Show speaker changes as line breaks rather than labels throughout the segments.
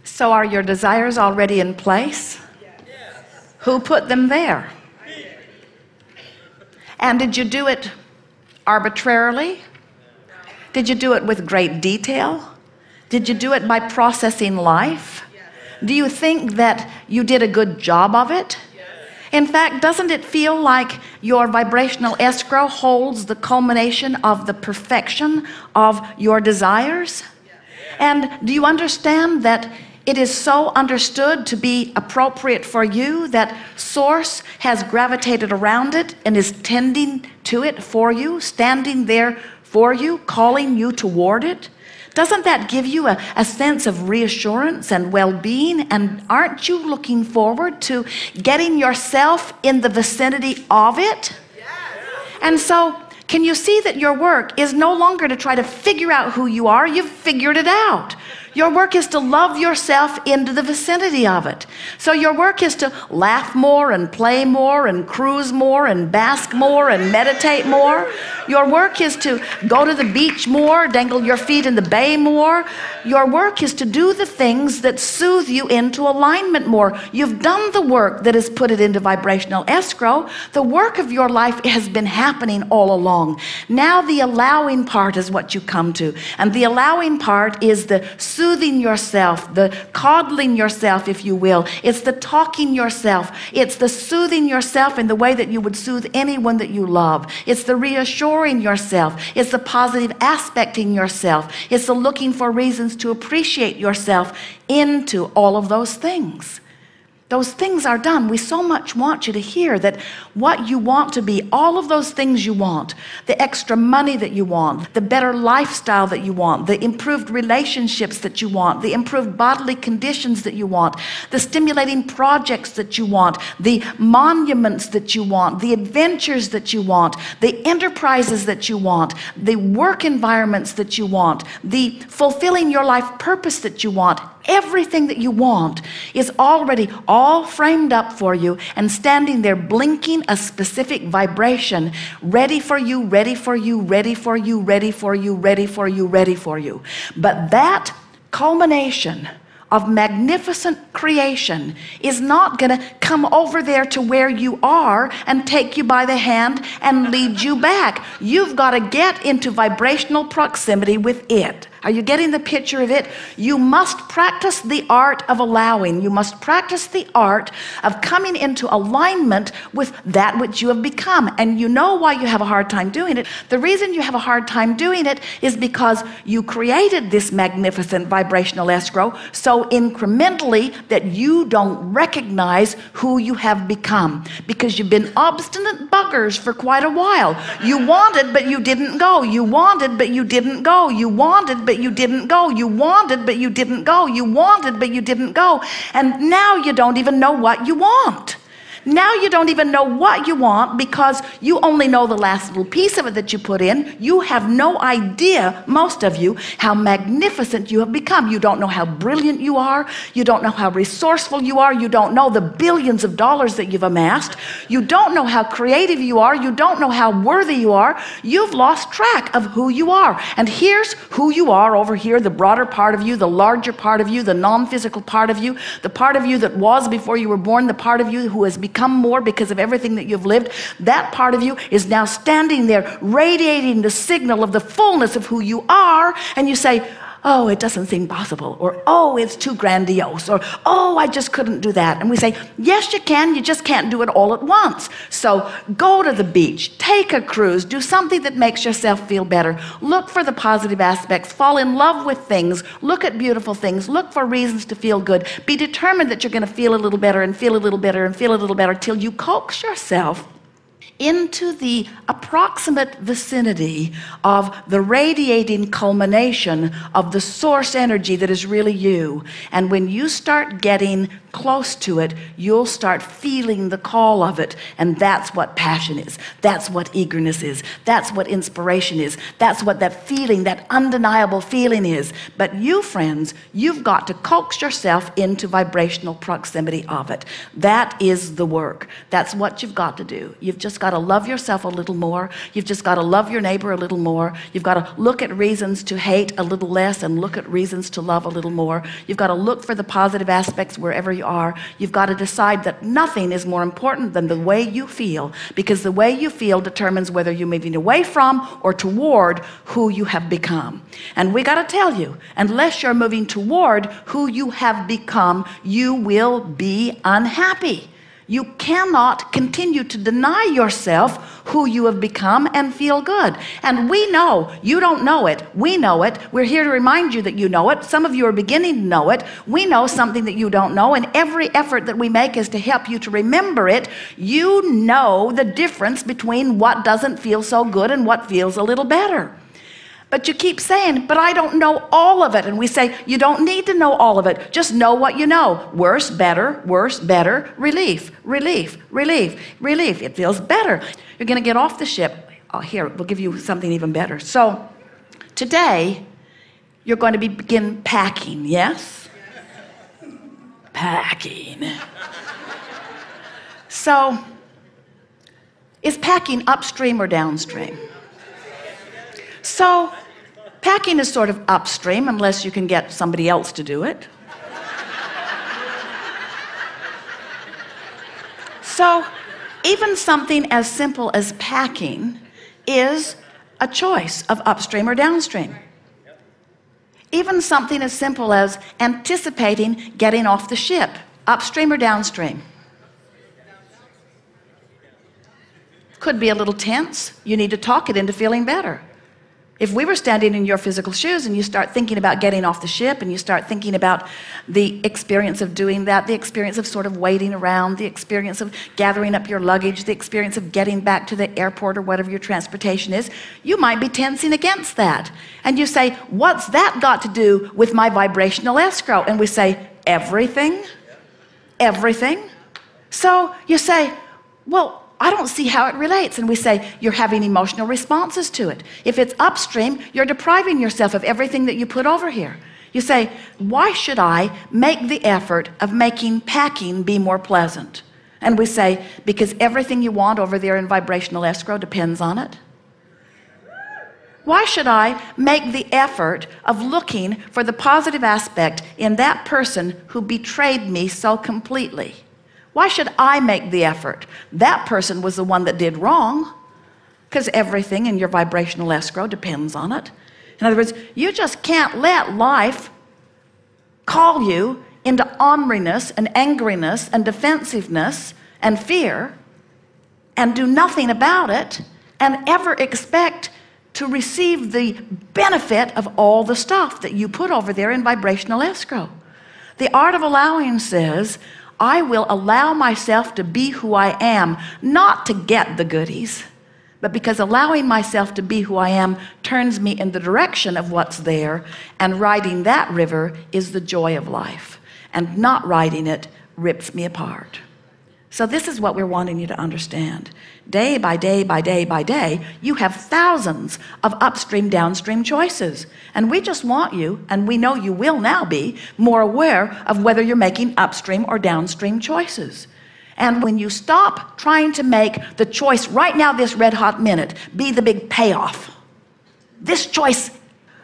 So are your desires already in place? Who put them there? And did you do it arbitrarily? Did you do it with great detail? Did you do it by processing life? Do you think that you did a good job of it? In fact, doesn't it feel like your vibrational escrow holds the culmination of the perfection of your desires? And do you understand that it is so understood to be appropriate for you that Source has gravitated around it and is tending to it for you, standing there for you, calling you toward it? Doesn't that give you a sense of reassurance and well-being? And aren't you looking forward to getting yourself in the vicinity of it? And so, can you see that your work is no longer to try to figure out who you are? You've figured it out. Your work is to love yourself into the vicinity of it. So your work is to laugh more and play more and cruise more and bask more and meditate more. Your work is to go to the beach more, dangle your feet in the bay more. Your work is to do the things that soothe you into alignment more. You've done the work that has put it into vibrational escrow. The work of your life has been happening all along. Now the allowing part is what you come to. And the allowing part is the soothing yourself, the coddling yourself, if you will. It's the talking yourself. It's the soothing yourself in the way that you would soothe anyone that you love. It's the reassuring yourself. It's the positive aspecting yourself. It's the looking for reasons to appreciate yourself into all of those things. Those things are done. We so much want you to hear that what you want to be, all of those things you want, the extra money that you want, the better lifestyle that you want, the improved relationships that you want, the improved bodily conditions that you want, the stimulating projects that you want, the monuments that you want, the adventures that you want, the enterprises that you want, the work environments that you want, the fulfilling your life purpose that you want. Everything that you want is already all framed up for you and standing there blinking a specific vibration, ready for you, ready for you, ready for you, ready for you, ready for you, ready for you. But that culmination of magnificent creation is not going to come over there to where you are and take you by the hand and lead you back. You've got to get into vibrational proximity with it. Are you getting the picture of it? You must practice the art of allowing. You must practice the art of coming into alignment with that which you have become. And you know why you have a hard time doing it. The reason you have a hard time doing it is because you created this magnificent vibrational escrow so incrementally that you don't recognize who you have become, because you've been obstinate buggers for quite a while. You wanted, but you didn't go. You wanted, but you didn't go. You wanted, but you didn't go. You wanted, but you didn't go. You wanted, but you didn't go. And now you don't even know what you want. Now you don't even know what you want because you only know the last little piece of it that you put in. You have no idea, most of you, how magnificent you have become. You don't know how brilliant you are. You don't know how resourceful you are. You don't know the billions of dollars that you've amassed. You don't know how creative you are. You don't know how worthy you are. You've lost track of who you are. And here's who you are over here, the broader part of you, the larger part of you, the non-physical part of you, the part of you that was before you were born, the part of you who has become more because of everything that you've lived. That part of you is now standing there radiating the signal of the fullness of who you are, and you say, oh, it doesn't seem possible, or oh, it's too grandiose, or oh, I just couldn't do that. And we say, yes, you can, you just can't do it all at once. So go to the beach, take a cruise, do something that makes yourself feel better. Look for the positive aspects, fall in love with things, look at beautiful things, look for reasons to feel good. Be determined that you're going to feel a little better and feel a little better and feel a little better till you coax yourself into the approximate vicinity of the radiating culmination of the source energy that is really you. And when you start getting close to it, you'll start feeling the call of it. And that's what passion is. That's what eagerness is. That's what inspiration is. That's what that feeling, that undeniable feeling is. But you, friends, you've got to coax yourself into vibrational proximity of it. That is the work. That's what you've got to do. You've just got got to love yourself a little more. You've just got to love your neighbor a little more. You've got to look at reasons to hate a little less and look at reasons to love a little more. You've got to look for the positive aspects wherever you are. You've got to decide that nothing is more important than the way you feel, because the way you feel determines whether you're moving away from or toward who you have become. And we got to tell you, unless you're moving toward who you have become, you will be unhappy. You cannot continue to deny yourself who you have become and feel good. And we know, you don't know it, we know it. We're here to remind you that you know it. Some of you are beginning to know it. We know something that you don't know, and every effort that we make is to help you to remember it. You know the difference between what doesn't feel so good and what feels a little better. But you keep saying, but I don't know all of it. And we say, you don't need to know all of it. Just know what you know. Worse, better, relief, relief, relief, relief. It feels better. You're going to get off the ship. Oh, here, we'll give you something even better. So today, you're going to begin packing, yes? Packing. So, is packing upstream or downstream? So, packing is sort of upstream unless you can get somebody else to do it. So, even something as simple as packing is a choice of upstream or downstream. Even something as simple as anticipating getting off the ship, upstream or downstream. Could be a little tense. You need to talk it into feeling better. If we were standing in your physical shoes and you start thinking about getting off the ship and you start thinking about the experience of doing that, the experience of sort of waiting around, the experience of gathering up your luggage, the experience of getting back to the airport or whatever your transportation is, you might be tensing against that. And you say, what's that got to do with my vibrational escrow? And we say, everything, everything. So you say, well, I don't see how it relates. And we say, you're having emotional responses to it. If it's upstream, you're depriving yourself of everything that you put over here. You say, why should I make the effort of making packing be more pleasant? And we say, because everything you want over there in vibrational escrow depends on it. Why should I make the effort of looking for the positive aspect in that person who betrayed me so completely? Why should I make the effort? That person was the one that did wrong, because everything in your vibrational escrow depends on it. In other words, you just can't let life call you into orneriness and angriness and defensiveness and fear and do nothing about it and ever expect to receive the benefit of all the stuff that you put over there in vibrational escrow. The art of allowing says, I will allow myself to be who I am, not to get the goodies, but because allowing myself to be who I am turns me in the direction of what's there, and riding that river is the joy of life, and not riding it rips me apart. So this is what we're wanting you to understand. Day by day by day by day, you have thousands of upstream, downstream choices. And we just want you, and we know you will now be, more aware of whether you're making upstream or downstream choices. And when you stop trying to make the choice right now, this red hot minute, be the big payoff. This choice,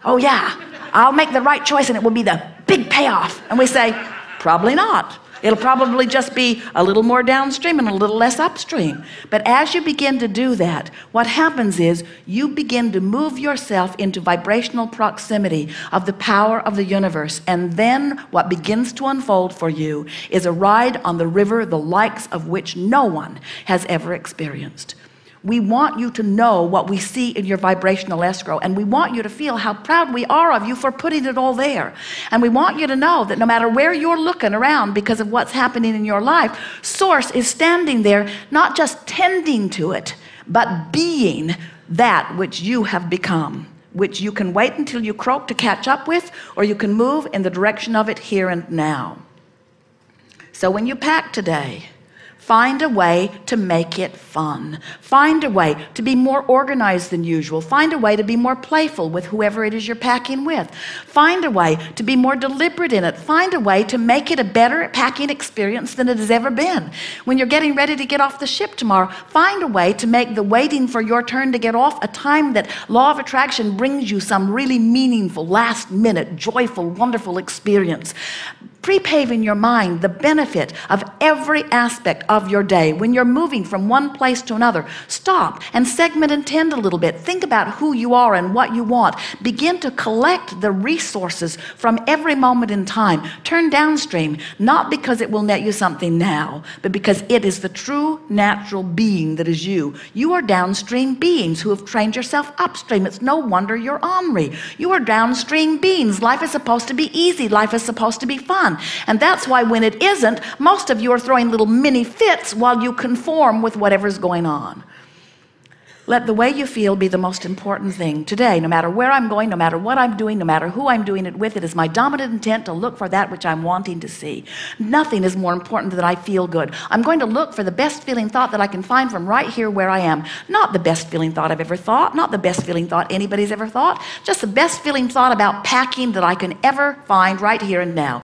oh yeah, I'll make the right choice and it will be the big payoff. And we say, probably not. It'll probably just be a little more downstream and a little less upstream. But as you begin to do that, what happens is you begin to move yourself into vibrational proximity of the power of the universe. And then what begins to unfold for you is a ride on the river, the likes of which no one has ever experienced. We want you to know what we see in your vibrational escrow, and we want you to feel how proud we are of you for putting it all there. And we want you to know that no matter where you're looking around because of what's happening in your life, Source is standing there, not just tending to it, but being that which you have become, which you can wait until you croak to catch up with, or you can move in the direction of it here and now. So when you pack today, Find a way to make it fun. Find a way to be more organized than usual. Find a way to be more playful with whoever it is you're packing with. Find a way to be more deliberate in it. Find a way to make it a better packing experience than it has ever been. When you're getting ready to get off the ship tomorrow, find a way to make the waiting for your turn to get off a time that law of attraction brings you some really meaningful, last-minute, joyful, wonderful experience. Prepave in your mind the benefit of every aspect of your day. When you're moving from one place to another, stop and segment and tend a little bit. Think about who you are and what you want. Begin to collect the resources from every moment in time. Turn downstream, not because it will net you something now, but because it is the true natural being that is you. You are downstream beings who have trained yourself upstream. It's no wonder you're ornery. You are downstream beings. Life is supposed to be easy. Life is supposed to be fun. And that's why when it isn't, most of you are throwing little mini fits while you conform with whatever's going on. Let the way you feel be the most important thing. Today, no matter where I'm going, no matter what I'm doing, no matter who I'm doing it with, it is my dominant intent to look for that which I'm wanting to see. Nothing is more important than I feel good. I'm going to look for the best feeling thought that I can find from right here where I am. Not the best feeling thought I've ever thought, not the best feeling thought anybody's ever thought, just the best feeling thought about packing that I can ever find right here and now.